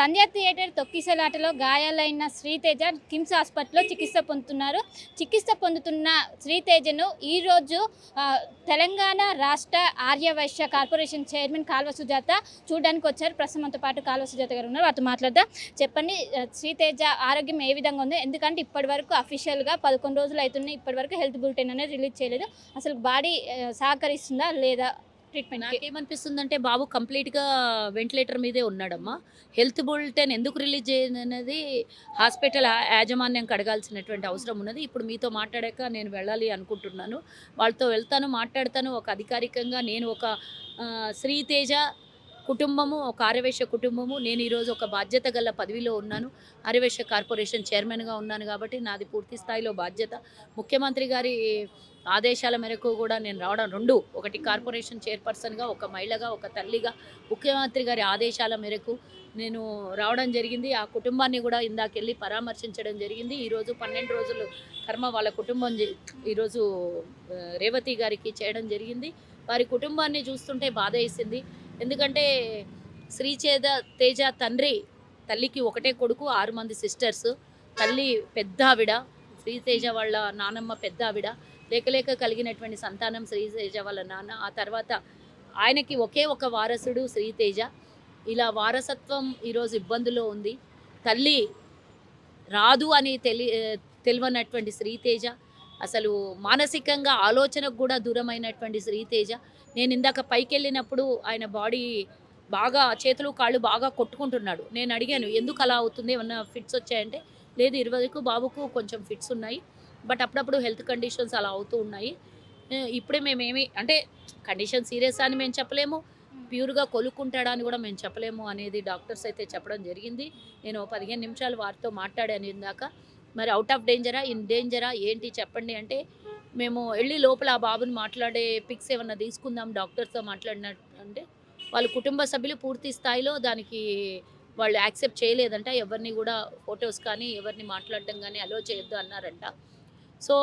సంధ్య theatre తొక్కిసలాటలో గాయాలైన Sriteja KIMS హాస్పిటల్లో చికిత్స పొందుతున్న శ్రీతేజను ఈరోజు తెలంగాణ రాష్ట్ర ఆర్యవైశ్య కార్పొరేషన్ చైర్మన్ కాల్వ సుజాత చూడడానికి వచ్చారు. ప్రస్తుతం మనతో పాటు కాల్వ సుజాత గారు ఉన్నారు, వారితో మాట్లాడదాం. చెప్పండి, శ్రీతేజ ఆరోగ్యం ఏ విధంగా ఉంది? ఎందుకంటే ఇప్పటివరకు అఫీషియల్గా 11 రోజులు అవుతున్నాయి, ఇప్పటివరకు హెల్త్ బులెటిన్ అనేది రిలీజ్ చేయలేదు. అసలు బాడీ సహకరిస్తుందా లేదా ట్రీట్మెంట్? నాకేమనిపిస్తుందంటే బాబు కంప్లీట్‌గా వెంటిలేటర్ మీదే ఉన్నాడమ్మా. హెల్త్ బులెటిన్ ఎందుకు రిలీజ్ చేయననేది హాస్పిటల్ యాజమాన్యంకి అడగాల్సినటువంటి అవసరం ఉన్నది. ఇప్పుడు మీతో మాట్లాడాక నేను వెళ్ళాలి అనుకుంటున్నాను. వాళ్ళతో వెళ్తాను, మాట్లాడతాను. ఒక అధికారికంగా నేను ఒక శ్రీతేజ కుటుంబము, ఒక ఆర్యవైశ్య కుటుంబము. నేను ఈరోజు ఒక బాధ్యత గల పదవిలో ఉన్నాను. ఆర్యవైశ్య కార్పొరేషన్ చైర్మన్‌గా ఉన్నాను కాబట్టి నాది పూర్తి స్థాయిలో బాధ్యత. ముఖ్యమంత్రి గారి ఆదేశాల మేరకు కూడా నేను రావడం 2 ఒకటి కార్పొరేషన్ చైర్పర్సన్‌గా, ఒక మహిళగా, ఒక తల్లిగా ముఖ్యమంత్రి గారి ఆదేశాల మేరకు నేను రావడం జరిగింది. ఆ కుటుంబాన్ని కూడా ఇందాకెళ్ళి పరామర్శించడం జరిగింది. ఈరోజు 12 రోజులు కర్మ వాళ్ళ కుటుంబం ఈరోజు రేవతి గారికి చేయడం జరిగింది. వారి కుటుంబాన్ని చూస్తుంటే బాధేసింది. ఎందుకంటే తేజ తల్లికి ఒకటే కొడుకు, 6 మంది సిస్టర్స్. తల్లి పెద్ద ఆవిడ, శ్రీతేజ వాళ్ళ నానమ్మ పెద్ద ఆవిడ. లేక కలిగినటువంటి సంతానం శ్రీతేజ వాళ్ళ నాన్న. ఆ తర్వాత ఆయనకి ఒకే ఒక వారసుడు శ్రీతేజ. ఇలా వారసత్వం ఈరోజు ఇబ్బందులో ఉంది. తల్లి రాదు అని తెలియనటువంటి శ్రీతేజ, అసలు మానసికంగా ఆలోచనకు కూడా దూరమైనటువంటి శ్రీతేజ. నేను ఇందాక పైకి వెళ్ళినప్పుడు ఆయన బాడీ బాగా చేతులు కాళ్ళు బాగా కొట్టుకుంటున్నాడు. నేను అడిగాను, ఎందుకు అలా అవుతుంది, ఏమన్నా ఫిట్స్ వచ్చాయంటే లేదు, 20కు బాబుకు కొంచెం ఫిట్స్ ఉన్నాయి, బట్ అప్పుడప్పుడు హెల్త్ కండిషన్స్ అలా అవుతూ ఉన్నాయి. ఇప్పుడే మేమేమి అంటే కండిషన్ సీరియస్ అని మేము చెప్పలేము, ప్యూర్గా కొలుక్కుంటాడా అని కూడా మేము చెప్పలేము అనేది డాక్టర్స్ అయితే చెప్పడం జరిగింది. నేను 15 నిమిషాలు వారితో మాట్లాడాను ఇందాక. మరి అవుట్ ఆఫ్ డేంజరా, ఇన్ డేంజరా ఏంటి చెప్పండి అంటే, మేము వెళ్ళి లోపల ఆ బాబుని మాట్లాడే పిక్స్ ఏమన్నా తీసుకుందాం డాక్టర్స్తో మాట్లాడినట్టు వాళ్ళ కుటుంబ సభ్యులు పూర్తి స్థాయిలో దానికి వాళ్ళు యాక్సెప్ట్ చేయలేదంట. ఎవరిని కూడా ఫొటోస్ కానీ ఎవరిని మాట్లాడడం కానీ అలో చేయొద్దు అన్నారంట. సో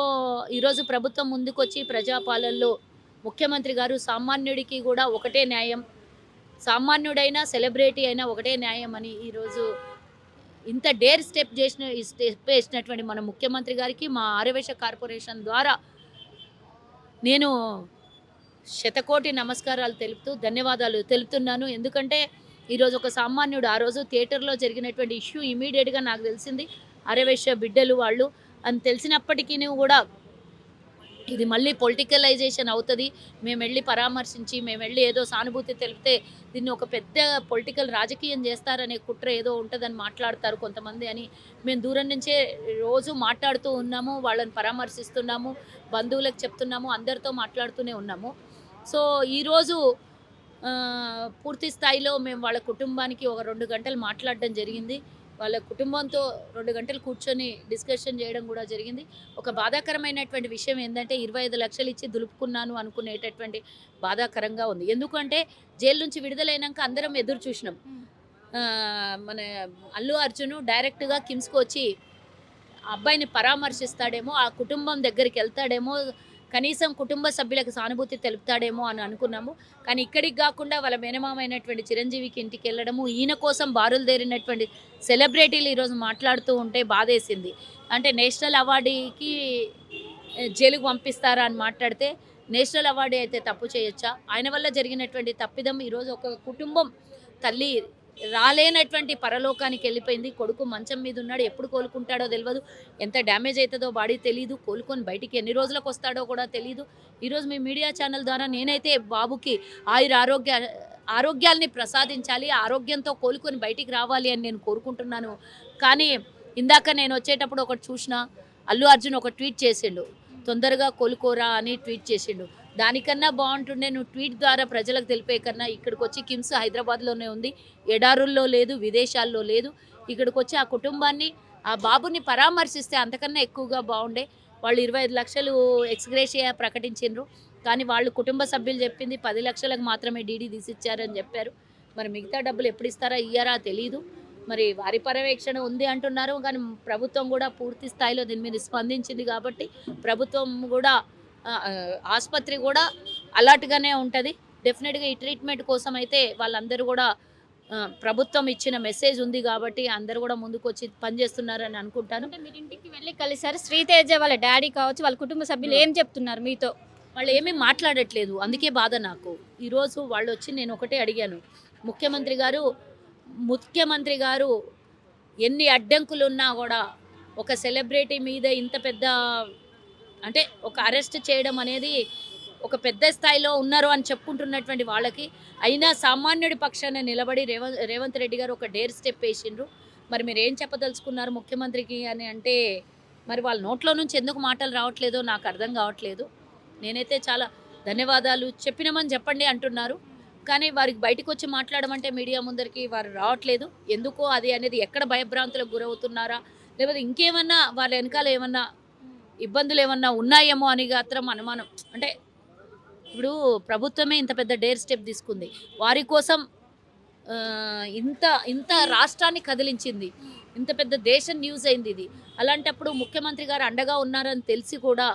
ఈరోజు ప్రభుత్వం ముందుకొచ్చి ప్రజాపాలనలో ముఖ్యమంత్రి గారు సామాన్యుడికి కూడా ఒకటే న్యాయం, సామాన్యుడైనా సెలబ్రిటీ అయినా ఒకటే న్యాయం అని ఈరోజు ఇంత స్టెప్ వేసినటువంటి మన ముఖ్యమంత్రి గారికి మా ఆర్యవైశ్య కార్పొరేషన్ ద్వారా నేను శతకోటి నమస్కారాలు తెలుపుతూ ధన్యవాదాలు తెలుపుతున్నాను. ఎందుకంటే ఈరోజు ఒక సామాన్యుడు, ఆ రోజు థియేటర్లో జరిగినటువంటి ఇష్యూ ఇమీడియట్గా నాకు తెలిసింది, ఆర్యవైశ్య బిడ్డలు వాళ్ళు అని తెలిసినప్పటికీ కూడా ఇది మళ్ళీ పొలిటికలైజేషన్ అవుతుంది, మేము వెళ్ళి పరామర్శించి మేము వెళ్ళి ఏదో సానుభూతి తెలిపితే దీన్ని ఒక పెద్ద పొలిటికల్ రాజకీయం చేస్తారనే కుట్ర ఏదో ఉంటుందని మాట్లాడతారు కొంతమంది అని మేము దూరం నుంచే రోజు మాట్లాడుతూ ఉన్నాము, వాళ్ళని పరామర్శిస్తున్నాము, బంధువులకు చెప్తున్నాము, అందరితో మాట్లాడుతూనే ఉన్నాము. సో ఈరోజు పూర్తి స్థాయిలో మేము వాళ్ళ కుటుంబానికి ఒక 2 గంటలు మాట్లాడడం జరిగింది. వాళ్ళ కుటుంబంతో 2 గంటలు కూర్చొని డిస్కషన్ చేయడం కూడా జరిగింది. ఒక బాధాకరమైనటువంటి విషయం ఏంటంటే 25 లక్షలు ఇచ్చి దులుపుకున్నాను అనుకునేటటువంటి బాధాకరంగా ఉంది. ఎందుకంటే జైలు నుంచి విడుదలైనాక అందరం ఎదురు చూసినాం. మన అల్లు అర్జున్ డైరెక్ట్గా కిమ్స్కి వచ్చి అబ్బాయిని పరామర్శిస్తాడేమో, ఆ కుటుంబం దగ్గరికి వెళ్తాడేమో, కనీసం కుటుంబ సభ్యులకు సానుభూతి తెలుపుతాడేమో అని అనుకున్నాము. కానీ ఇక్కడికి కాకుండా వాళ్ళ మేనమామైనటువంటి చిరంజీవికి ఇంటికి వెళ్ళడము, ఈయన కోసం బారులుదేరినటువంటి సెలబ్రిటీలు ఈరోజు మాట్లాడుతూ ఉంటే బాధేసింది. అంటే నేషనల్ అవార్డుకి జైలుకు పంపిస్తారా అని మాట్లాడితే, నేషనల్ అవార్డు అయితే తప్పు చేయొచ్చా? ఆయన వల్ల జరిగినటువంటి తప్పిదం ఈరోజు ఒక కుటుంబం, తల్లి రాలేనటువంటి పరలోకానికి వెళ్ళిపోయింది. కొడుకు మంచం మీద ఉన్నాడు, ఎప్పుడు కోలుకుంటాడో తెలియదు, ఎంత డ్యామేజ్ అవుతుందో బాడీ తెలియదు, కోలుకొని బయటికి ఎన్ని రోజులకు వస్తాడో కూడా తెలియదు. ఈరోజు మీ మీడియా ఛానల్ ద్వారా నేనైతే బాబుకి ఆరోగ్యాల్ని ప్రసాదించాలి, ఆరోగ్యంతో కోలుకొని బయటికి రావాలి అని నేను కోరుకుంటున్నాను. కానీ ఇందాక నేను వచ్చేటప్పుడు ఒకటి చూసిన, అల్లు అర్జున్ ఒక ట్వీట్ చేసిండు, తొందరగా కోలుకోరా అని ట్వీట్ చేసిండు. దానికన్నా బాగుంటుండే నువ్వు ట్వీట్ ద్వారా ప్రజలకు తెలిపే కన్నా ఇక్కడికి వచ్చి కిమ్స్ హైదరాబాద్లోనే ఉంది, ఎడారుల్లో లేదు, విదేశాల్లో లేదు. ఇక్కడికి వచ్చి ఆ కుటుంబాన్ని, ఆ బాబుని పరామర్శిస్తే అంతకన్నా ఎక్కువగా బాగుండే. వాళ్ళు 25 లక్షలు ఎక్స్గ్రేషియా ప్రకటించిండ్రు, కానీ వాళ్ళు కుటుంబ సభ్యులు చెప్పింది 10 లక్షలకు మాత్రమే డీడీ తీసిచ్చారని చెప్పారు. మరి మిగతా డబ్బులు ఎప్పుడు ఇస్తారా ఇయ్యారా తెలీదు. మరి వారి పర్యవేక్షణ ఉంది అంటున్నారు, కానీ ప్రభుత్వం కూడా పూర్తి స్థాయిలో దీని మీద స్పందించింది కాబట్టి ప్రభుత్వం కూడా ఆసుపత్రి కూడా అలర్ట్గానే ఉంటుంది. డెఫినెట్గా ఈ ట్రీట్మెంట్ కోసం అయితే వాళ్ళందరూ కూడా ప్రభుత్వం ఇచ్చిన మెసేజ్ ఉంది కాబట్టి అందరూ కూడా ముందుకు వచ్చి పనిచేస్తున్నారని అనుకుంటాను. అంటే మీరు ఇంటికి వెళ్ళి కలిసారు, శ్రీతేజ వాళ్ళ డాడీ కావచ్చు, వాళ్ళ కుటుంబ సభ్యులు ఏం చెప్తున్నారు మీతో? వాళ్ళు ఏమీ మాట్లాడట్లేదు, అందుకే బాధ నాకు. ఈరోజు వాళ్ళు వచ్చి నేను ఒకటే అడిగాను, ముఖ్యమంత్రి గారు ఎన్ని అడ్డంకులున్నా కూడా ఒక సెలబ్రిటీ మీద ఇంత పెద్ద అంటే ఒక అరెస్ట్ చేయడం అనేది ఒక పెద్ద స్థాయిలో ఉన్నారు అని చెప్పుకుంటున్నటువంటి వాళ్ళకి అయినా సామాన్యుడి పక్షాన నిలబడి రేవంత్ రెడ్డి గారు ఒక డేర్ స్టెప్ వేసిండ్రు. మరి మీరు ఏం చెప్పదలుచుకున్నారు ముఖ్యమంత్రికి అని అంటే, మరి వాళ్ళ నోట్లో నుంచి ఎందుకు మాటలు రావట్లేదో నాకు అర్థం కావట్లేదు. నేనైతే చాలా ధన్యవాదాలు చెప్పినామని చెప్పండి అంటున్నారు, కానీ వారికి బయటకు వచ్చి మాట్లాడమంటే మీడియా ముందరికి వారు రావట్లేదు. ఎందుకో అది అనేది ఎక్కడ భయభ్రాంతులకు గురవుతున్నారా, లేకపోతే ఇంకేమన్నా వాళ్ళ వెనకాల ఏమన్నా ఇబ్బందులు ఏమన్నా ఉన్నాయేమో అని మాత్రం అనుమానం. అంటే ఇప్పుడు ప్రభుత్వమే ఇంత పెద్ద డేర్ స్టెప్ తీసుకుంది, వారి కోసం ఇంత ఇంత రాష్ట్రాన్ని కదిలించింది, ఇంత పెద్ద దేశం న్యూస్ అయింది ఇది. అలాంటప్పుడు ముఖ్యమంత్రి గారు అండగా ఉన్నారని తెలిసి కూడా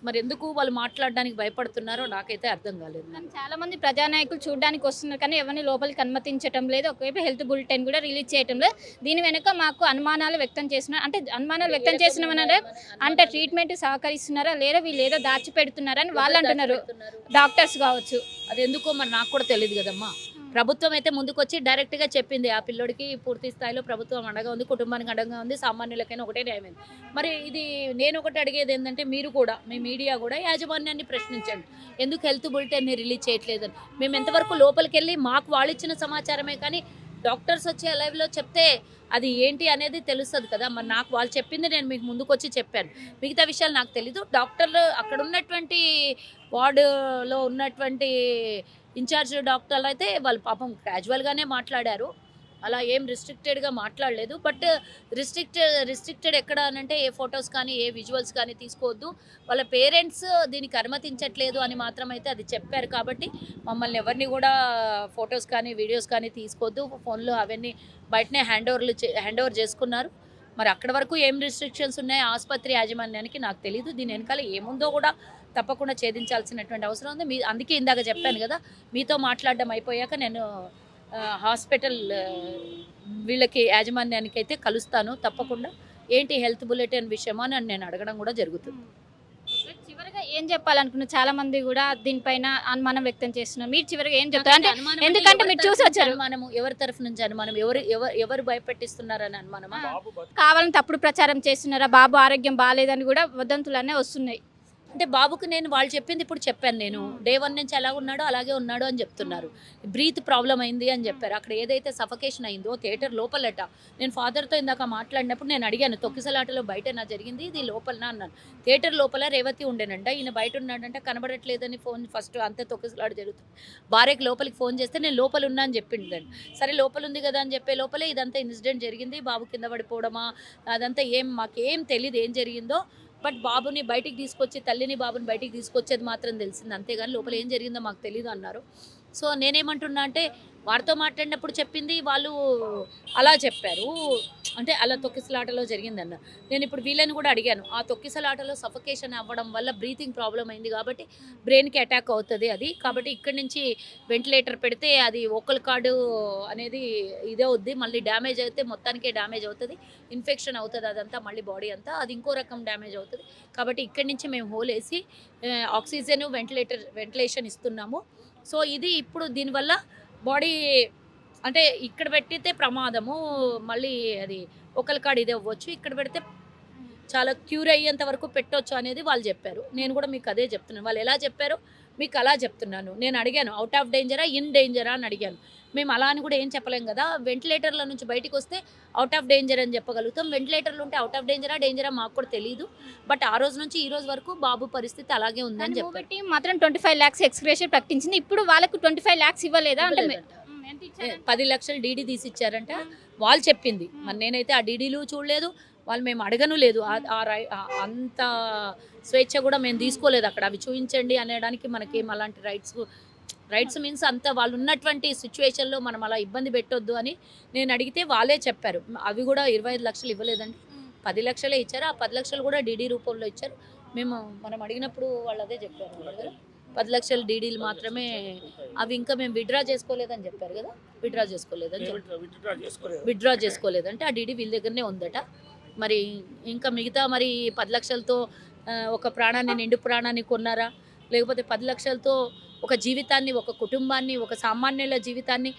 మరి ఎందుకు వాళ్ళు మాట్లాడడానికి భయపడుతున్నారో నాకైతే అర్థం కాలేదు. చాలా మంది ప్రజానాయకులు చూడడానికి వస్తున్నారు కానీ ఎవరిని లోపలికి అనుమతించడం లేదు. ఒకవైపు హెల్త్ బులెటిన్ కూడా రిలీజ్ చేయడం లేదు. దీని వెనుక మాకు అనుమానాలు వ్యక్తం చేస్తున్నారు. అంటే అనుమానాలు వ్యక్తం చేస్తున్నామన్నారా అంటే ట్రీట్మెంట్ సహకరిస్తున్నారా లేదా వీళ్ళు ఏదో దాచిపెడుతున్నారా అని వాళ్ళు అంటున్నారు, డాక్టర్స్ కావచ్చు. అది ఎందుకో మరి నాకు కూడా తెలియదు కదమ్మా. ప్రభుత్వం అయితే ముందుకొచ్చి డైరెక్ట్గా చెప్పింది ఆ పిల్లోడికి పూర్తి స్థాయిలో ప్రభుత్వం అండగా ఉంది, కుటుంబానికి అండగా ఉంది, సామాన్యులకైనా ఒకటే న్యాయమైంది. మరి ఇది నేను ఒకటి అడిగేది ఏంటంటే, మీరు కూడా మీ మీడియా కూడా యాజమాన్యాన్ని ప్రశ్నించండి, ఎందుకు హెల్త్ బులెటిన్ని రిలీజ్ చేయట్లేదని. మేము ఎంతవరకు లోపలికి వెళ్ళి మాకు వాళ్ళు ఇచ్చిన సమాచారమే కానీ డాక్టర్స్ వచ్చి లైవ్లో చెప్తే అది ఏంటి అనేది తెలుస్తుంది కదా. మరి నాకు వాళ్ళు చెప్పింది నేను మీకు ముందుకు వచ్చి చెప్పాను, మిగతా విషయాలు నాకు తెలీదు. డాక్టర్లు అక్కడ ఉన్నటువంటి వార్డులో ఉన్నటువంటి ఇన్ఛార్జ్ డాక్టర్లు అయితే వాళ్ళు పాపం క్యాజువల్గానే మాట్లాడారు, అలా ఏం రిస్ట్రిక్టెడ్గా మాట్లాడలేదు. బట్ రిస్ట్రిక్టెడ్ ఎక్కడ అనంటే ఏ ఫొటోస్ కానీ ఏ విజువల్స్ కానీ తీసుకోవద్దు, వాళ్ళ పేరెంట్స్ దీనికి అనుమతించట్లేదు అని మాత్రం అయితే అది చెప్పారు. కాబట్టి మమ్మల్ని ఎవరిని కూడా ఫొటోస్ కానీ వీడియోస్ కానీ తీసుకోవద్దు, ఫోన్లో అవన్నీ బయటనే హ్యాండ్ ఓవర్ చేసుకున్నారు. మరి అక్కడ వరకు ఏం రిస్ట్రిక్షన్స్ ఉన్నాయి ఆసుపత్రి యాజమాన్యానికి నాకు తెలీదు. దీని వెనకాల ఏముందో కూడా తప్పకుండా ఛేదించాల్సినటువంటి అవసరం ఉంది. అందుకే ఇందాక చెప్పాను కదా, మీతో మాట్లాడడం అయిపోయాక నేను హాస్పిటల్ వీళ్ళకి యాజమాన్యానికి అయితే కలుస్తాను తప్పకుండా. ఏంటి హెల్త్ బులెటిన్ విషయమా అని నేను అడగడం కూడా జరుగుతుంది. చివరిగా ఏం చెప్పాలనుకున్నారు? చాలా మంది కూడా దీనిపైన అనుమానం వ్యక్తం చేస్తున్నారు, మీరు చివరిగా ఏం చెప్తారు? అంటే ఎందుకంటే మీరు చూసి వచ్చారు, అనుమానం ఎవరి తరఫు నుంచి అనుమానం, ఎవరు భయపెట్టిస్తున్నారని అనుమానమా? కావాలని తప్పుడు ప్రచారం చేస్తున్నారా? బాబు ఆరోగ్యం బాగాలేదని కూడా వదంతులనే వస్తున్నాయి. అంటే బాబుకి నేను వాళ్ళు చెప్పింది ఇప్పుడు చెప్పాను, నేను డే 1 నుంచి ఎలా ఉన్నాడో అలాగే ఉన్నాడు అని చెప్తున్నారు. బ్రీత్ ప్రాబ్లం అయింది అని చెప్పారు. అక్కడ ఏదైతే సఫకేషన్ అయిందో థియేటర్ లోపలట. నేను ఫాదర్తో ఇందాక మాట్లాడినప్పుడు నేను అడిగాను, తొక్కిసలాటలో బయటనా జరిగింది ఇది లోపలనా అన్నాను. థియేటర్ లోపల రేవతి ఉండేనంట, ఈయన బయట ఉన్నాడంట, కనబడట్లేదని ఫోన్ ఫస్ట్ అంతే తొక్కిసలాట జరుగుతుంది. భార్యకి లోపలికి ఫోన్ చేస్తే నేను లోపల ఉన్నా అని చెప్పిందండి. సరే లోపల ఉంది కదా అని చెప్పే లోపలే ఇదంతా ఇన్సిడెంట్ జరిగింది, బాబు కింద పడిపోవడమా అదంతా మాకేం తెలియదు ఏం జరిగిందో. బట్ బాబుని బయటికి తీసుకొచ్చి తల్లిని బాబుని బయటికి తీసుకొచ్చేది మాత్రం తెలిసింది, అంతేగాని లోపల ఏం జరిగిందో మాకు తెలియదు అన్నారు. సో నేనేమంటున్నా అంటే, వారితో మాట్లాడినప్పుడు చెప్పింది వాళ్ళు అలా చెప్పారు, అంటే అలా తొక్కిసలాటలో జరిగిందన్న. నేను ఇప్పుడు వీళ్ళని కూడా అడిగాను, ఆ తొక్కిసలాటలో సఫకేషన్ అవ్వడం వల్ల బ్రీతింగ్ ప్రాబ్లం అయింది కాబట్టి బ్రెయిన్కి అటాక్ అవుతుంది అది, కాబట్టి ఇక్కడి నుంచి వెంటిలేటర్ పెడితే అది వోకల్ కార్డు అనేది ఇదే అవుద్ది, మళ్ళీ డ్యామేజ్ అయితే మొత్తానికే డ్యామేజ్ అవుతుంది, ఇన్ఫెక్షన్ అవుతుంది అదంతా మళ్ళీ బాడీ అంతా, అది ఇంకో రకం డ్యామేజ్ అవుతుంది. కాబట్టి ఇక్కడి నుంచి మేము హోల్ వేసి ఆక్సిజన్ వెంటిలేషన్ ఇస్తున్నాము. సో ఇది ఇప్పుడు దీనివల్ల బాడీ అంటే ఇక్కడ పెట్టితే ప్రమాదము, మళ్ళీ అది ఒకరి కాడ ఇది అవ్వచ్చు, ఇక్కడ పెడితే చాలా క్యూర్ అయ్యేంత వరకు పెట్టవచ్చు అనేది వాళ్ళు చెప్పారు. నేను కూడా మీకు అదే చెప్తున్నాను, వాళ్ళు ఎలా చెప్పారో మీకు అలా చెప్తున్నాను. నేను అడిగాను అవుట్ ఆఫ్ డేంజరా ఇన్ డేంజరా అని అడిగాను. మేము అలా అని కూడా ఏం చెప్పలేం కదా, వెంటిలేటర్ల నుంచి బయటికి వస్తే అవుట్ ఆఫ్ డేంజర్ అని చెప్పగలుగుతాం, వెంటిలేటర్లు ఉంటే అవుట్ ఆఫ్ డేంజరా మాకు కూడా తెలియదు. బట్ ఆ రోజు నుంచి ఈ రోజు వరకు బాబు పరిస్థితి అలాగే ఉందని చెప్పారు. మాత్రం 25 lakhs ఎక్స్గ్రేషన్ ప్రకటించింది, ఇప్పుడు వాళ్ళకు 25 lakhs ఇవ్వలేదా? అంటే 10 లక్షలు డీడీ తీసి ఇచ్చారంట వాళ్ళు చెప్పింది. మరి నేనైతే ఆ డీడీలు చూడలేదు, వాళ్ళు మేము అడగను లేదు, అంత స్వేచ్ఛ కూడా మేము తీసుకోలేదు అక్కడ. అవి చూపించండి అనడానికి మనకి అలాంటి రైట్స్ మీన్స్ అంత వాళ్ళు ఉన్నటువంటి సిచ్యువేషన్లో మనం అలా ఇబ్బంది పెట్టొద్దు అని నేను అడిగితే వాళ్ళే చెప్పారు. అవి కూడా 25 లక్షలు ఇవ్వలేదండి, 10 లక్షలే ఇచ్చారు. ఆ 10 లక్షలు కూడా డీడీ రూపంలో ఇచ్చారు. మనం అడిగినప్పుడు వాళ్ళు అదే చెప్పారు. 10 లక్షల డీడీలు మాత్రమే, అవి ఇంకా మేము విత్డ్రా చేసుకోలేదని చెప్పారు కదా, విత్డ్రా చేసుకోలేదంటే ఆ డీడీ వీళ్ళ దగ్గరనే ఉందట. మరి ఇంకా మిగతా మరి 10 లక్షలతో ఒక ప్రాణాన్ని, నిండు ప్రాణాన్ని కొన్నారా, లేకపోతే 10 లక్షలతో ఒక జీవితాన్ని, ఒక కుటుంబాన్ని, ఒక సామాన్యుల జీవితాన్ని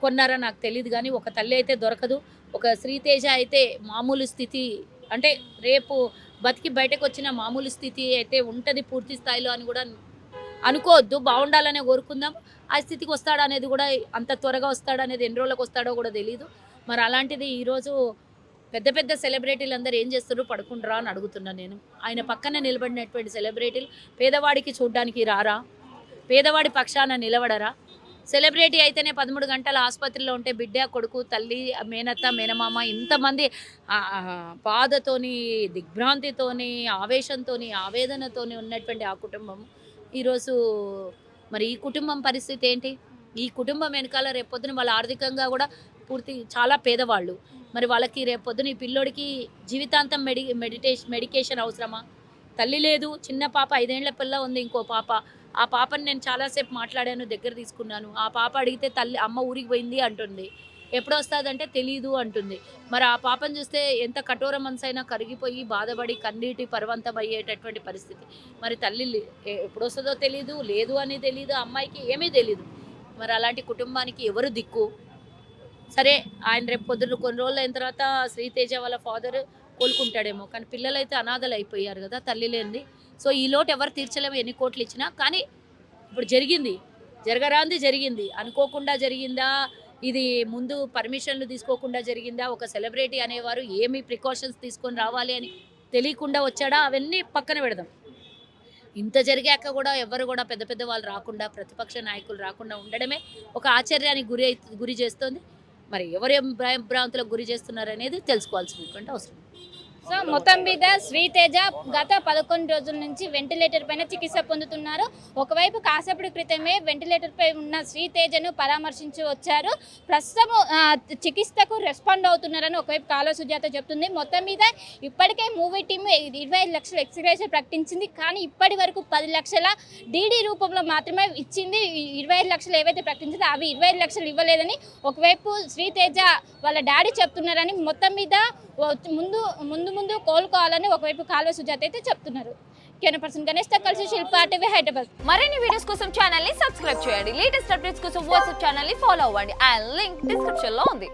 కొన్నారా నాకు తెలియదు. కానీ ఒక తల్లి అయితే దొరకదు. ఒక శ్రీతేజ అయితే మామూలు స్థితి అంటే రేపు బతికి బయటకు వచ్చిన మామూలు స్థితి అయితే ఉంటుంది పూర్తి స్థాయిలో అని కూడా అనుకోవద్దు. బాగుండాలనే కోరుకుందాం. ఆ స్థితికి వస్తాడా అనేది కూడా, అంత త్వరగా వస్తాడా అనేది, ఎన్ని రోజులకు వస్తాడో కూడా తెలియదు. మరి అలాంటిది ఈరోజు పెద్ద పెద్ద సెలబ్రిటీలు అందరూ ఏం చేస్తారు, పడుకుంటారా అని అడుగుతున్నాను నేను. ఆయన పక్కన నిలబడినటువంటి సెలబ్రిటీలు పేదవాడికి చూడడానికి రారా, పేదవాడి పక్షాన నిలబడరా? సెలబ్రిటీ అయితేనే 13 గంటల ఆసుపత్రిలో ఉంటే బిడ్డ, కొడుకు, తల్లి, మేనత్త, మేనమామ ఇంతమంది బాధతోని, దిగ్భ్రాంతితోని, ఆవేశంతోని, ఆవేదనతోని ఉన్నటువంటి ఆ కుటుంబం ఈరోజు మరి ఈ కుటుంబం పరిస్థితి ఏంటి? ఈ కుటుంబం వెనకాల రేపొద్దున వాళ్ళ ఆర్థికంగా కూడా పూర్తి చాలా పేదవాళ్ళు. మరి వాళ్ళకి రేపొద్దున ఈ పిల్లోడికి జీవితాంతం మెడికేషన్ అవసరమా? తల్లి లేదు, చిన్న పాప 5 ఏళ్ల పిల్ల ఉంది, ఇంకో పాప. ఆ పాపని నేను చాలాసేపు మాట్లాడాను, దగ్గర తీసుకున్నాను. ఆ పాప అడిగితే తల్లి అమ్మ ఊరికి పోయింది అంటుంది. ఎప్పుడు వస్తుందంటే తెలీదు అంటుంది. మరి ఆ పాపను చూస్తే ఎంత కఠోర మనసైనా కరిగిపోయి బాధపడి కన్నీటి పర్వంతం అయ్యేటటువంటి పరిస్థితి. మరి తల్లి ఎప్పుడు వస్తుందో తెలీదు, లేదు అని తెలీదు, అమ్మాయికి ఏమీ తెలీదు. మరి అలాంటి కుటుంబానికి ఎవరు దిక్కు? సరే, ఆయన రేపు పొద్దున్న కొన్ని రోజులు అయిన తర్వాత శ్రీతేజ వాళ్ళ ఫాదర్ కోలుకుంటాడేమో, కానీ పిల్లలైతే అనాథలు అయిపోయారు కదా, తల్లి లేనిది. సో ఈ లోటు ఎవరు తీర్చలేము ఎన్ని కోట్లు ఇచ్చినా. కానీ ఇప్పుడు జరిగింది, జరగరాంది జరిగింది. అనుకోకుండా జరిగిందా, ఇది ముందు పర్మిషన్లు తీసుకోకుండా జరిగిందా, ఒక సెలబ్రిటీ అనేవారు ఏమి ప్రికాషన్స్ తీసుకొని రావాలి అని తెలియకుండా వచ్చాడా, అవన్నీ పక్కన పెడదాం. ఇంత జరిగాక కూడా ఎవరు కూడా పెద్ద పెద్ద వాళ్ళు రాకుండా, ప్రతిపక్ష నాయకులు రాకుండా ఉండడమే ఒక ఆశ్చర్యానికి గురి చేస్తుంది. మరి ఎవరేం భ్రాంతులకు గురి చేస్తున్నారు అనేది తెలుసుకోవాల్సినటువంటి అవసరం. సో మొత్తం మీద శ్రీతేజ గత 11 రోజుల నుంచి వెంటిలేటర్ పైన చికిత్స పొందుతున్నారు. ఒకవైపు కాసేపటి క్రితమే వెంటిలేటర్ పై ఉన్న శ్రీతేజను పరామర్శించి వచ్చారు. ప్రస్తుతం చికిత్సకు రెస్పాండ్ అవుతున్నారని ఒకవైపు కాలువ సుజాత చెప్తుంది. మొత్తం మీద ఇప్పటికే మూవీ టీమ్ 25 లక్షల ఎక్స్గ్రేషన్ ప్రకటించింది. కానీ ఇప్పటి వరకు 10 లక్షల డీడీ రూపంలో మాత్రమే ఇచ్చింది. 25 లక్షలు ఏవైతే ప్రకటించిందో అవి 25 లక్షలు ఇవ్వలేదని ఒకవైపు శ్రీతేజ వాళ్ళ డాడీ చెప్తున్నారని, మొత్తం మీద ముందు కోలుకోవాలని ఒకవైపు కాలువ సుజాత అయితే చెప్తున్నారు. కెమెరా గణేష్ తో కలిసి శిల్పా టీవీ హైదరాబాద్. మరిన్ని వీడియోస్ కోసం ఛానల్ ని సబ్స్క్రైబ్ చేయండి. లేటెస్ట్ అప్డేట్స్ కోసం వాట్సాప్ ఛానల్ ని ఫాలో అవ్వండి. ఆ లింక్ డిస్క్రిప్షన్ లో ఉంది.